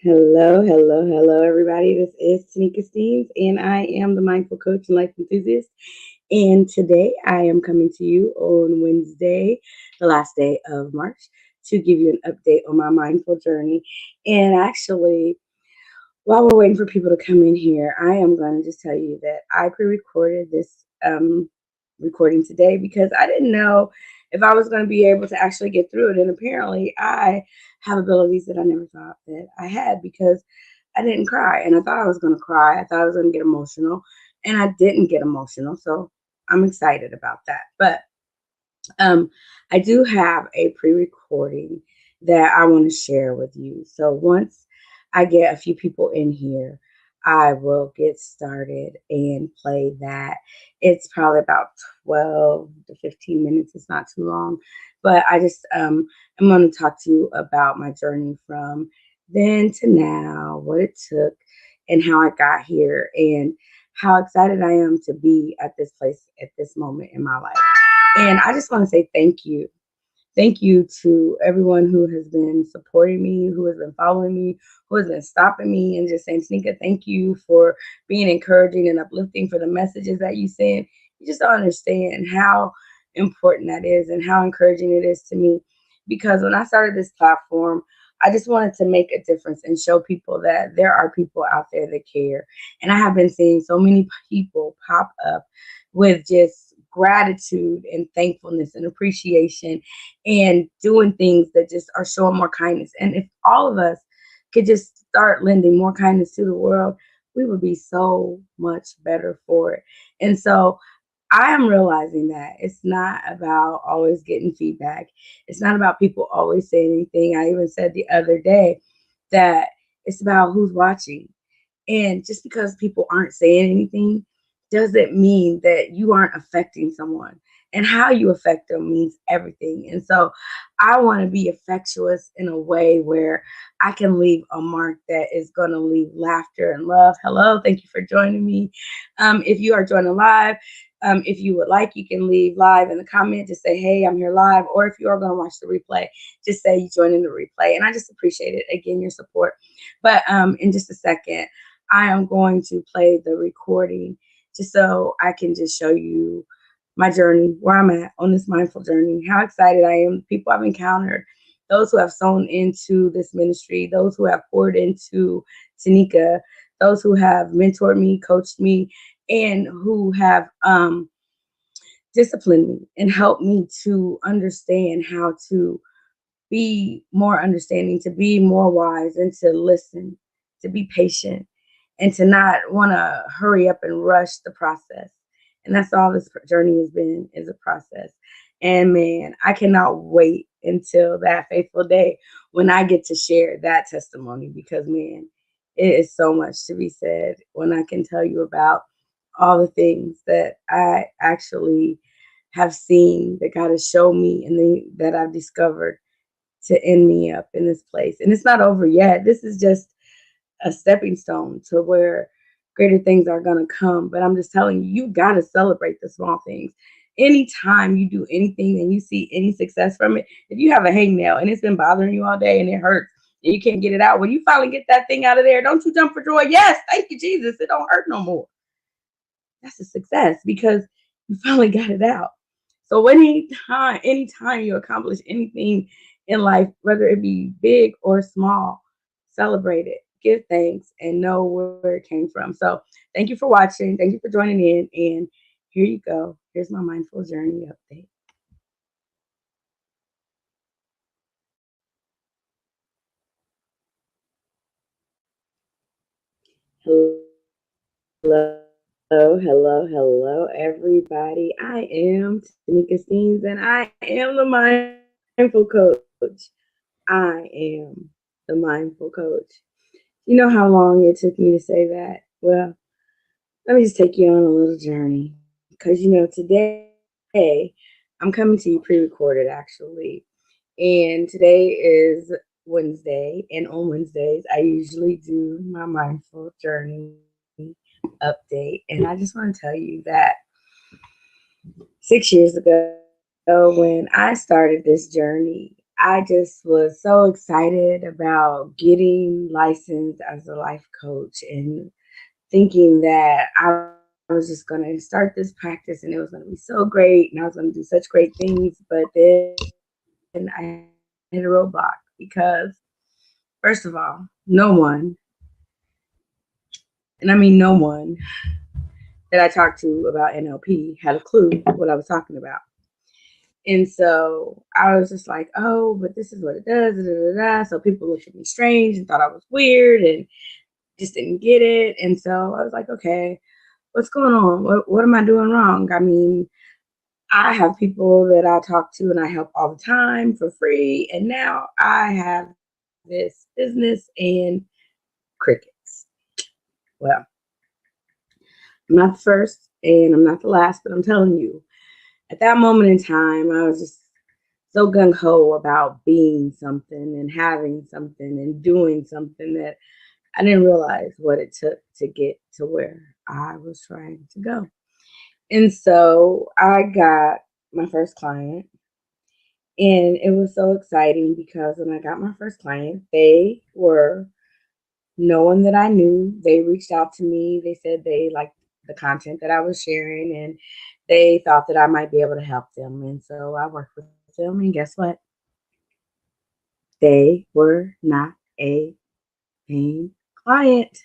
Hello, hello, hello, everybody. This is Tonikia and I am the Mindful Coach and Life Enthusiast. And today I am coming to you on Wednesday, the last day of March, to give you an update on my mindful journey. And actually, while we're waiting for people to come in here, I am going to just tell you that I pre-recorded this recording today because I didn't know if I was going to be able to actually get through it. And apparently, I have abilities that I never thought that I had because I didn't cry, and I thought I was going to cry. I thought I was going to get emotional, and I didn't get emotional. So I'm excited about that. But um, I do have a pre-recording that I want to share with you. So once I get a few people in here, I will get started and play that. It's probably about 12 to 15 minutes. It's not too long, but I'm going to talk to you about my journey from then to now, what it took, and how I got here, and how excited I am to be at this place at this moment in my life. And I just want to say thank you. Thank you to everyone who has been supporting me, who has been following me, who has been stopping me and just saying, Sneaker, thank you for being encouraging and uplifting for the messages that you send. You just don't understand how important that is and how encouraging it is to me. Because when I started this platform, I just wanted to make a difference and show people that there are people out there that care. And I have been seeing so many people pop up with just gratitude and thankfulness and appreciation and doing things that just are showing more kindness. And if all of us could just start lending more kindness to the world, we would be so much better for it. And so I am realizing that it's not about always getting feedback. It's not about people always saying anything. I even said the other day that it's about who's watching. And just because people aren't saying anything doesn't mean that you aren't affecting someone. And how you affect them means everything. And so I want to be effectuous in a way where I can leave a mark that is going to leave laughter and love. Hello, thank you for joining me. If you are joining live, if you would like, you can leave live in the comment. Just say, hey, I'm here live. Or if you are going to watch the replay, just say you joined in the replay. And I just appreciate it. Again, your support. But in just a second, I am going to play the recording just so I can just show you my journey, where I'm at on this mindful journey, how excited I am, people I've encountered, those who have sown into this ministry, those who have poured into Tonikia, those who have mentored me, coached me, and who have disciplined me and helped me to understand how to be more understanding, to be more wise, and to listen, to be patient, and to not want to hurry up and rush the process. And that's all this journey has been, is a process. And man, I cannot wait until that faithful day when I get to share that testimony, because man, it is so much to be said when I can tell you about all the things that I actually have seen, that God has shown me, and that I've discovered to end me up in this place. And it's not over yet. This is just a stepping stone to where greater things are going to come. But I'm just telling you, you got to celebrate the small things. Anytime you do anything and you see any success from it, if you have a hangnail and it's been bothering you all day and it hurts and you can't get it out, when you finally get that thing out of there, don't you jump for joy? Yes, thank you, Jesus. It don't hurt no more. That's a success because you finally got it out. So anytime you accomplish anything in life, whether it be big or small, celebrate it, give thanks, and know where it came from. So thank you for watching. Thank you for joining in. And here you go. Here's my mindful journey update. Hello, hello, hello, everybody. I am Tonikia Steens, and I am the mindful coach. I am the mindful coach. You know how long it took me to say that? Well, let me just take you on a little journey. Because, today I'm coming to you pre recorded actually. And today is Wednesday. And on Wednesdays, I usually do my mindful journey update. And I just want to tell you that 6 years ago, when I started this journey, I just was so excited about getting licensed as a life coach and thinking that I was just going to start this practice and it was going to be so great and I was going to do such great things. But then I hit a roadblock because, first of all, no one, and I mean no one, that I talked to about NLP had a clue what I was talking about. And so I was just like, oh, but this is what it does. Da, da, da, da. So people looked at me strange and thought I was weird and just didn't get it. And so I was like, okay, what's going on? What am I doing wrong? I mean, I have people that I talk to and I help all the time for free. And now I have this business and crickets. Well, I'm not the first and I'm not the last, but I'm telling you, at that moment in time, I was just so gung ho about being something and having something and doing something that I didn't realize what it took to get to where I was trying to go. And so I got my first client, and it was so exciting because when I got my first client, they were no one that I knew. They reached out to me. They said they liked the content that I was sharing and they thought that I might be able to help them. And so I worked with them. And guess what? They were not a paying client.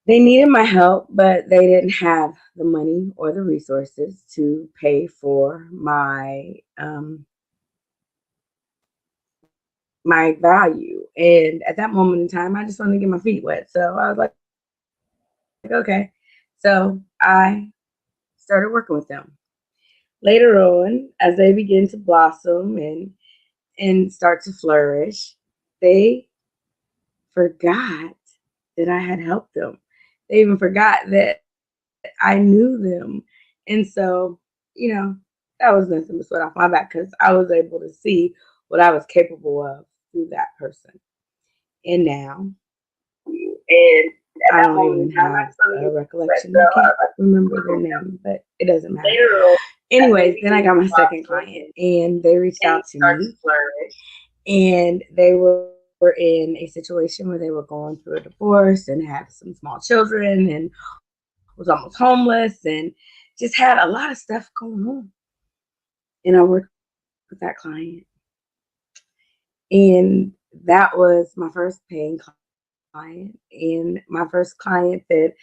They needed my help, but they didn't have the money or the resources to pay for my value. And at that moment in time, I just wanted to get my feet wet. So I was like, okay. So I started working with them. Later on, as they begin to blossom and start to flourish, they forgot that I had helped them. They even forgot that I knew them. And so, that was nothing but sweat off my back because I was able to see what I was capable of through that person. And now And at I that don't moment in even time, I have just want to a get recollection. I so can't remember their name, but it doesn't matter. later on, as they Anyways, then I begin got to my second blossom client and they reached and out to start to me flourish, and they were in a situation where they were going through a divorce and had some small children and was almost homeless and just had a lot of stuff going on. And I worked with that client. And that was my first paying client and my first client that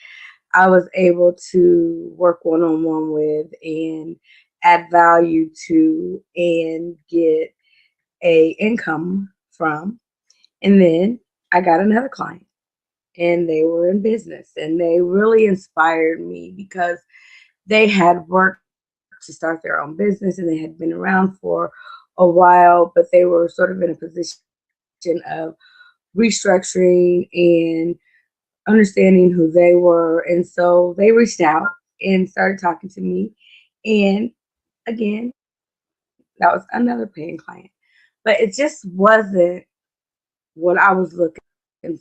I was able to work one on one with and add value to and get a income from. And then I got another client and they were in business and they really inspired me because they had worked to start their own business and they had been around for a while, but they were sort of in a position of restructuring and understanding who they were. And so they reached out and started talking to me. And again, that was another paying client. But it just wasn't what I was looking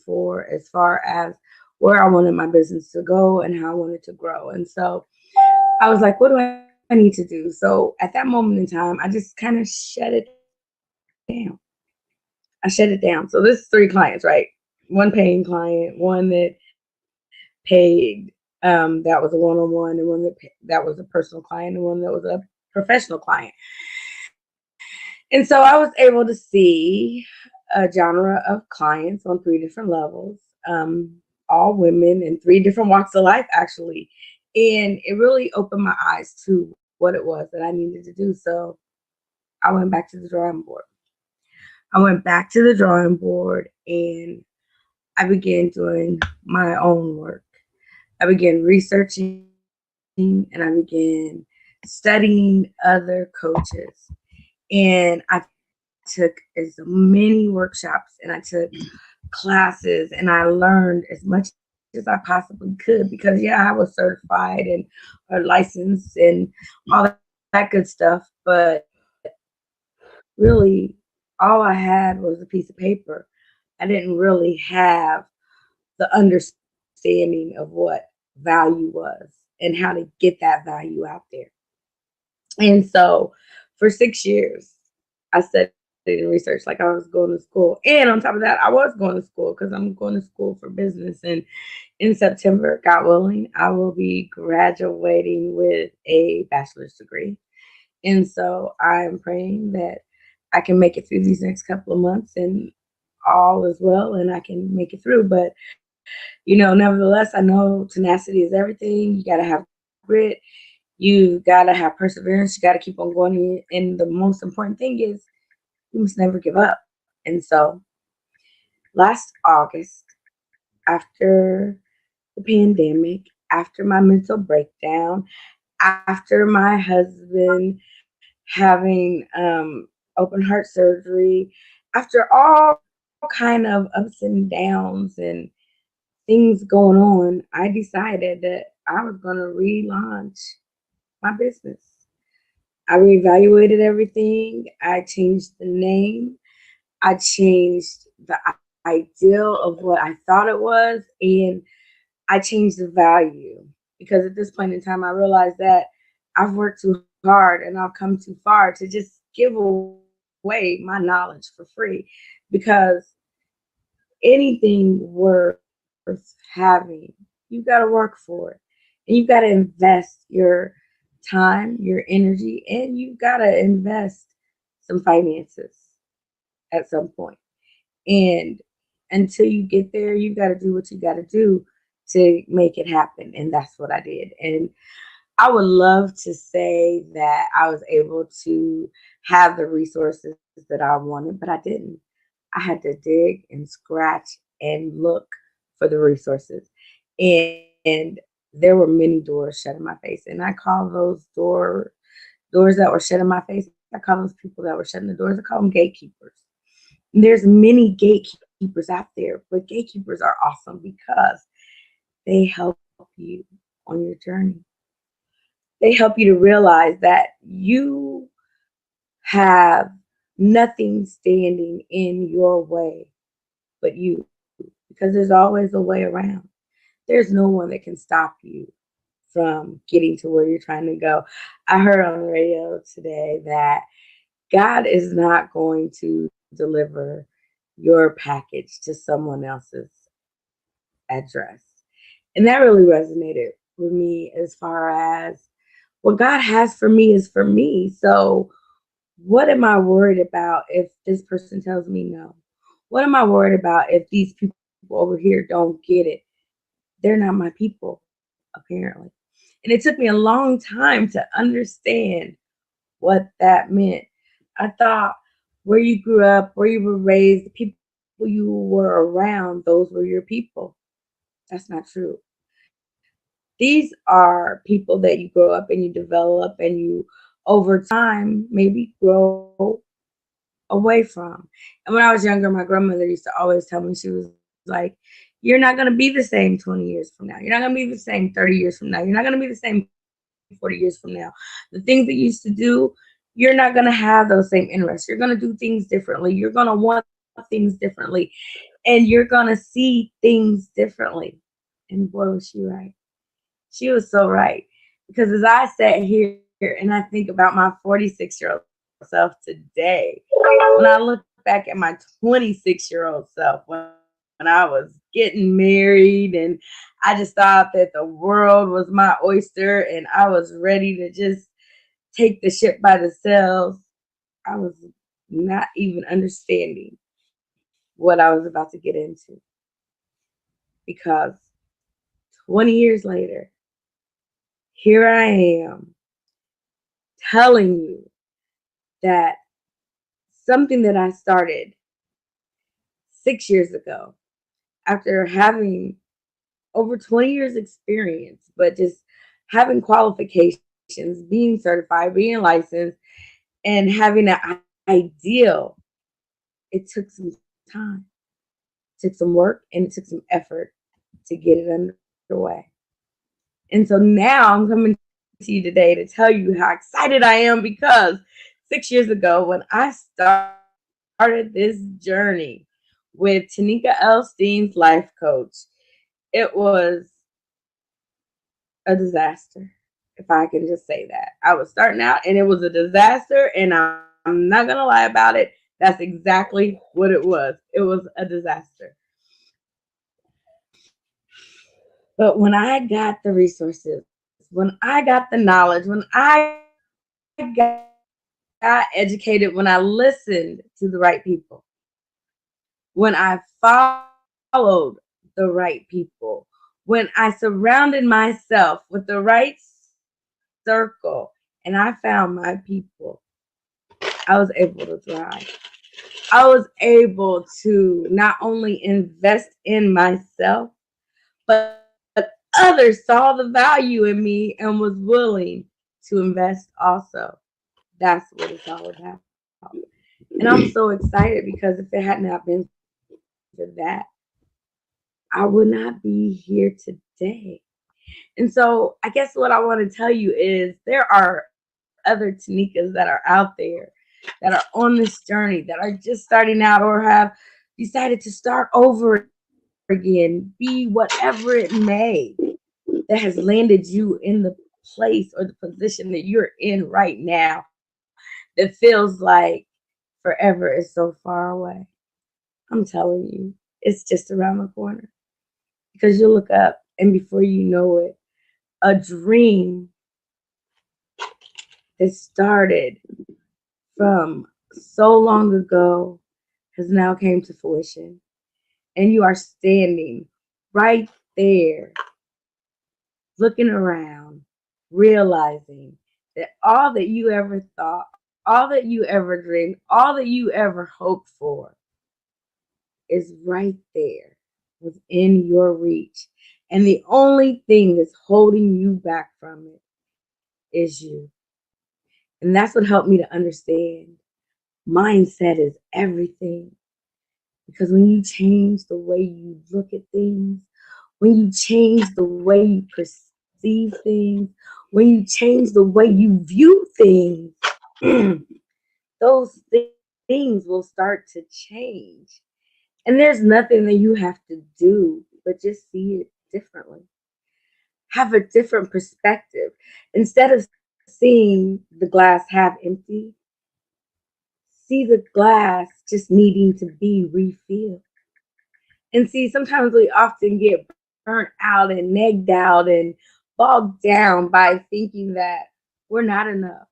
for as far as where I wanted my business to go and how I wanted to grow. And so I was like, what do I need to do? So at that moment in time, I just kind of shut it down. I shut it down. So this is three clients, right? One paying client, one that paid, that was a one-on-one, and one that was a personal client, and one that was a professional client. And so I was able to see a genre of clients on three different levels, all women in three different walks of life, actually. And it really opened my eyes to what it was that I needed to do. So I went back to the drawing board. I went back to the drawing board and I began doing my own work. I began researching and I began studying other coaches. And I took as many workshops and I took classes and I learned as much as I possibly could because, yeah, I was certified and licensed and all that good stuff. But really, all I had was a piece of paper. I didn't really have the understanding of what value was and how to get that value out there. And so for 6 years, I studied and researched like I was going to school. And on top of that, I was going to school because I'm going to school for business. And in September, God willing, I will be graduating with a bachelor's degree. And so I'm praying that I can make it through these next couple of months and all is well and I can make it through. But, nevertheless, I know tenacity is everything. You got to have grit. You got to have perseverance. You got to keep on going. And the most important thing is you must never give up. And so last August, after the pandemic, after my mental breakdown, after my husband having open heart surgery, after all kind of ups and downs and things going on, I decided that I was going to relaunch my business. I reevaluated everything. I changed the name. I changed the ideal of what I thought it was, and I changed the value because at this point in time, I realized that I've worked too hard and I've come too far to just give away my knowledge for free because anything worth having, you've got to work for it. And you've got to invest your time, your energy, and you've got to invest some finances at some point. And until you get there, you got to do what you got to do to make it happen. And that's what I did. And I would love to say that I was able to have the resources that I wanted, but I didn't. I had to dig and scratch and look for the resources. And there were many doors shut in my face. And I call those doors that were shut in my face, I call those people that were shutting the doors, I call them gatekeepers. There's many gatekeepers out there, but gatekeepers are awesome because they help you on your journey. They help you to realize that you have nothing standing in your way but you, because there's always a way around. There's no one that can stop you from getting to where you're trying to go. I heard on the radio today that God is not going to deliver your package to someone else's address. And that really resonated with me as far as what God has for me is for me. So, what am I worried about if this person tells me no? What am I worried about if these people over here don't get it? They're not my people, apparently. And it took me a long time to understand what that meant. I thought where you grew up, where you were raised, the people you were around, those were your people. That's not true. These are people that you grow up and you develop and you over time maybe grow away from. And when I was younger, my grandmother used to always tell me, she was like, you're not going to be the same 20 years from now. You're not going to be the same 30 years from now. You're not going to be the same 40 years from now. The things that you used to do, you're not going to have those same interests. You're going to do things differently. You're going to want things differently. And you're going to see things differently. And boy, was she right. She was so right. Because as I sat here and I think about my 46-year-old self today, when I look back at my 26-year-old self, when I was getting married and I just thought that the world was my oyster and I was ready to just take the ship by the sails, I was not even understanding what I was about to get into because 20 years later, here I am telling you that something that I started 6 years ago after having over 20 years experience, but just having qualifications, being certified, being licensed, and having an ideal, it took some time. It took some work and it took some effort to get it underway. And so now I'm coming to you today to tell you how excited I am because 6 years ago, when I started this journey with Tanika Elstein's life coach, it was a disaster, if I can just say that. I was starting out and it was a disaster and I'm proud of it. I'm not gonna lie about it. That's exactly what it was. It was a disaster. But when I got the resources, when I got the knowledge, when I got educated, when I listened to the right people, when I followed the right people, when I surrounded myself with the right circle, and I found my people, I was able to thrive. I was able to not only invest in myself, but others saw the value in me and was willing to invest also. That's what it's all about. And I'm so excited because if it had not been for that, I would not be here today. And so I guess what I want to tell you is there are other Tanikas that are out there that are on this journey that are just starting out or have decided to start over again, be whatever it may that has landed you in the place or the position that you're in right now that feels like forever is so far away. I'm telling you, it's just around the corner. Because you'll look up and before you know it, a dream that started from so long ago has now came to fruition. And you are standing right there looking around, realizing that all that you ever thought, all that you ever dreamed, all that you ever hoped for is right there within your reach. And the only thing that's holding you back from it is you. And that's what helped me to understand mindset is everything. Because when you change the way you look at things, when you change the way you perceive things, when you change the way you view things, those things will start to change. And there's nothing that you have to do but just see it differently. Have a different perspective. Instead of seeing the glass half empty, see the glass just needing to be refilled. And see, sometimes we often get burnt out and negged out and bogged down by thinking that we're not enough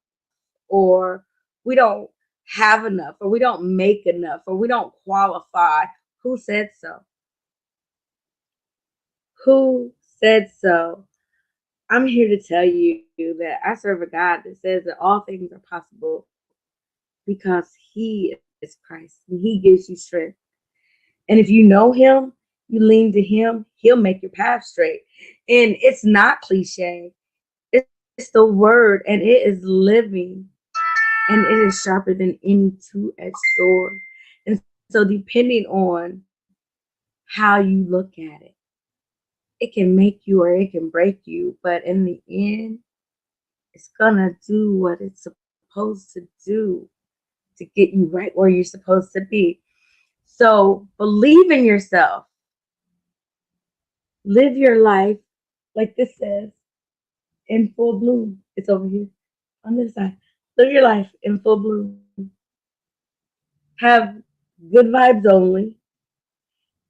or we don't have enough or we don't make enough or we don't qualify. Who said so? Who said so? I'm here to tell you that I serve a God that says that all things are possible because He is Christ and He gives you strength. And if you know Him, you lean to Him, He'll make your path straight. And it's not cliche, it's the word, and it is living and it is sharper than any two-edged sword. And so, depending on how you look at it, it can make you or it can break you. But in the end, it's gonna do what it's supposed to do to get you right where you're supposed to be. So believe in yourself. Live your life like this says in full bloom. It's over here on this side. Live your life in full bloom. Have good vibes only.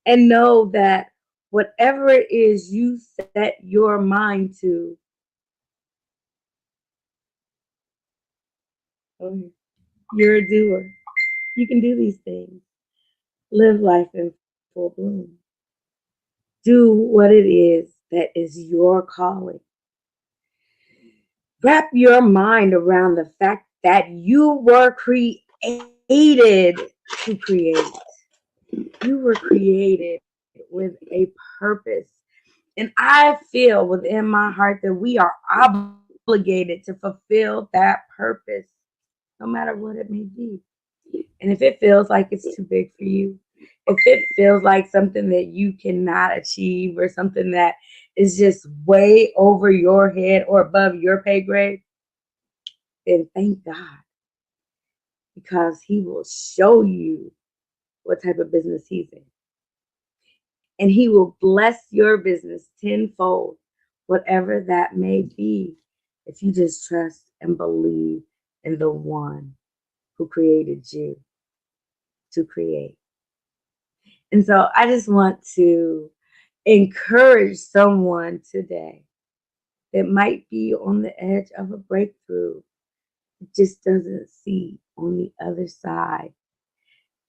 And know that whatever it is you set your mind to, oh, you're a doer. You can do these things. Live life in full bloom. Do what it is that is your calling. Wrap your mind around the fact that you were created to create. You were created with a purpose. And I feel within my heart that we are obligated to fulfill that purpose, no matter what it may be. And if it feels like it's too big for you, if it feels like something that you cannot achieve or something that is just way over your head or above your pay grade, then thank God because He will show you what type of business He's in. And He will bless your business tenfold, whatever that may be, if you just trust and believe in the one. who created you to create. And so I just want to encourage someone today that might be on the edge of a breakthrough, just doesn't see on the other side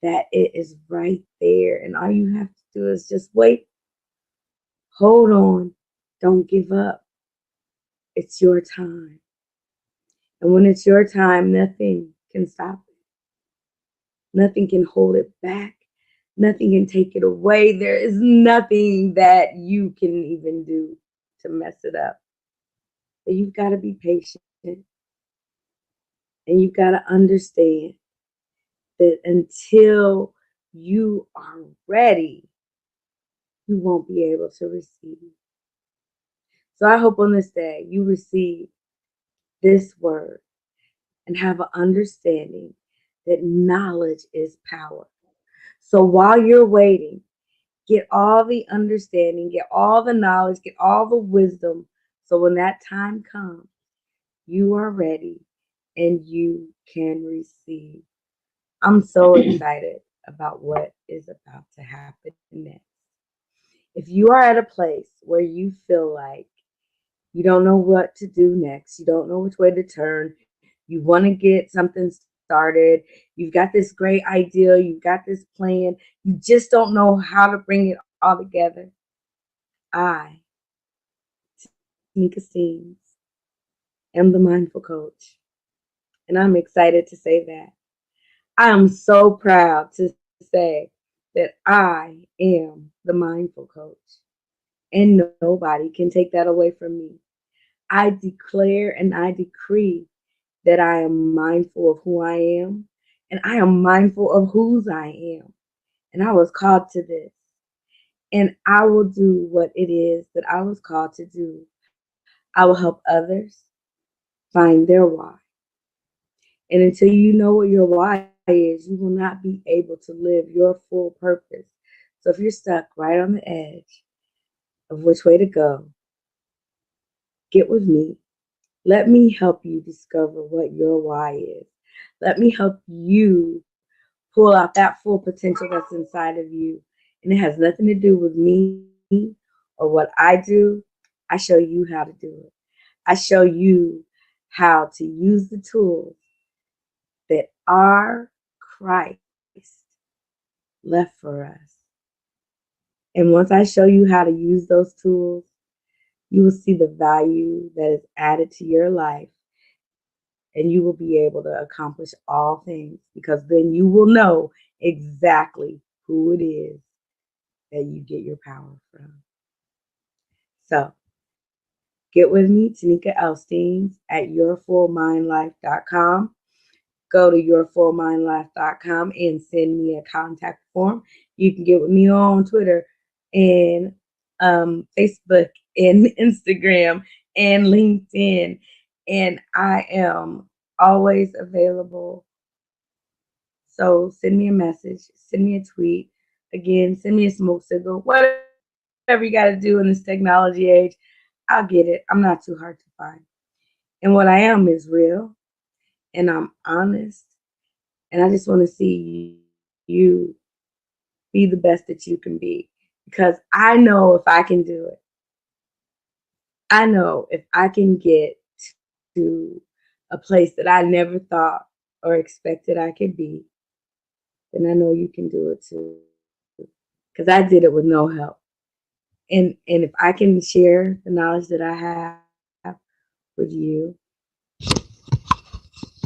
that it is right there. And all you have to do is just wait, hold on, don't give up. It's your time. And when it's your time, nothing can stop it. Nothing can hold it back. Nothing can take it away. There is nothing that you can even do to mess it up. But you've got to be patient and you've got to understand that until you are ready, you won't be able to receive. So I hope on this day you receive this word and have an understanding that knowledge is power. So while you're waiting, get all the understanding, get all the knowledge, get all the wisdom. So when that time comes, you are ready and you can receive. I'm so excited about what is about to happen next. If you are at a place where you feel like you don't know what to do next, you don't know which way to turn, you want to get something started, you've got this great idea, you've got this plan, you just don't know how to bring it all together, I, Tanika Steens, am the mindful coach. And I'm excited to say that. I am so proud to say that I am the mindful coach. And nobody can take that away from me. I declare and I decree that I am mindful of who I am and I am mindful of whose I am. And I was called to this. And I will do what it is that I was called to do. I will help others find their why. And until you know what your why is, you will not be able to live your full purpose. So if you're stuck right on the edge of which way to go, get with me. Let me help you discover what your why is. Let me help you pull out that full potential that's inside of you. And it has nothing to do with me or what I do. I show you how to do it. I show you how to use the tools that our Christ left for us. And once I show you how to use those tools, you will see the value that is added to your life and you will be able to accomplish all things because then you will know exactly who it is that you get your power from. So get with me, Tanika Elsteins at yourfullmindlife.com. Go to yourfullmindlife.com and send me a contact form. You can get with me on Twitter and Facebook and Instagram and LinkedIn. And I am always available. So send me a message, send me a tweet. Again, send me a smoke signal. Whatever you got to do in this technology age, I'll get it. I'm not too hard to find. And what I am is real and I'm honest. And I just want to see you be the best that you can be because I know if I can do it, I know if I can get to a place that I never thought or expected I could be, then I know you can do it too. Because I did it with no help. And if I can share the knowledge that I have with you,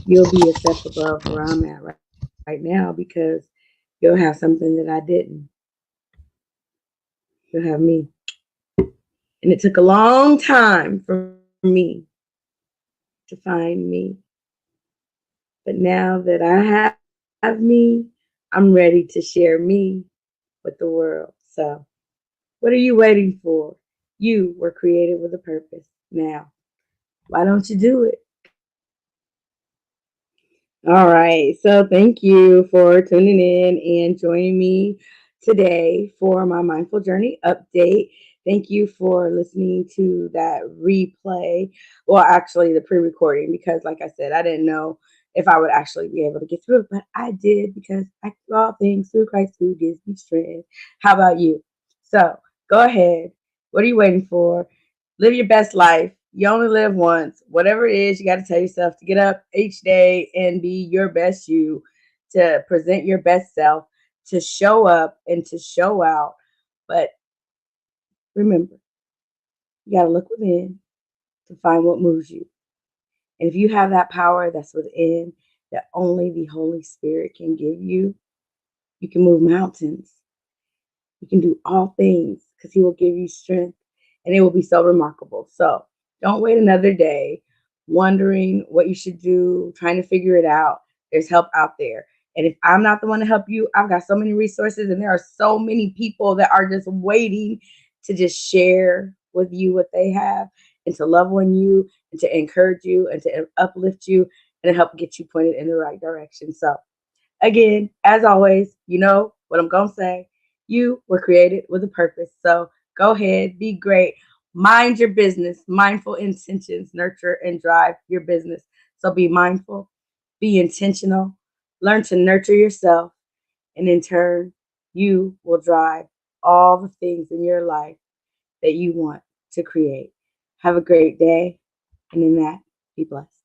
you'll be a step above where I'm at right now because you'll have something that I didn't. You'll have me. And it took a long time for me to find me. But now that I have me, I'm ready to share me with the world. So, what are you waiting for? You were created with a purpose. Now, why don't you do it? All right. So, thank you for tuning in and joining me today for my Mindful Journey update. Thank you for listening to that replay. Well, actually, the pre recording, because, like I said, I didn't know if I would actually be able to get through it. But I did because I can do all things through Christ who gives me strength. How about you? So go ahead. What are you waiting for? Live your best life. You only live once. Whatever it is, you got to tell yourself to get up each day and be your best you, to present your best self, to show up and to show out. But remember, you got to look within to find what moves you. And if you have that power that's within that only the Holy Spirit can give you can move mountains. You can do all things because He will give you strength and it will be so remarkable. So don't wait another day wondering what you should do, trying to figure it out. There's help out there. And if I'm not the one to help you, I've got so many resources and there are so many people that are just waiting to just share with you what they have and to love on you and to encourage you and to uplift you and to help get you pointed in the right direction. So again, as always, you know what I'm going to say. You were created with a purpose. So go ahead, be great. Mind your business. Mindful intentions nurture and drive your business. So be mindful, be intentional, learn to nurture yourself, and in turn, you will drive all the things in your life that you want to create. Have a great day, and in that, be blessed.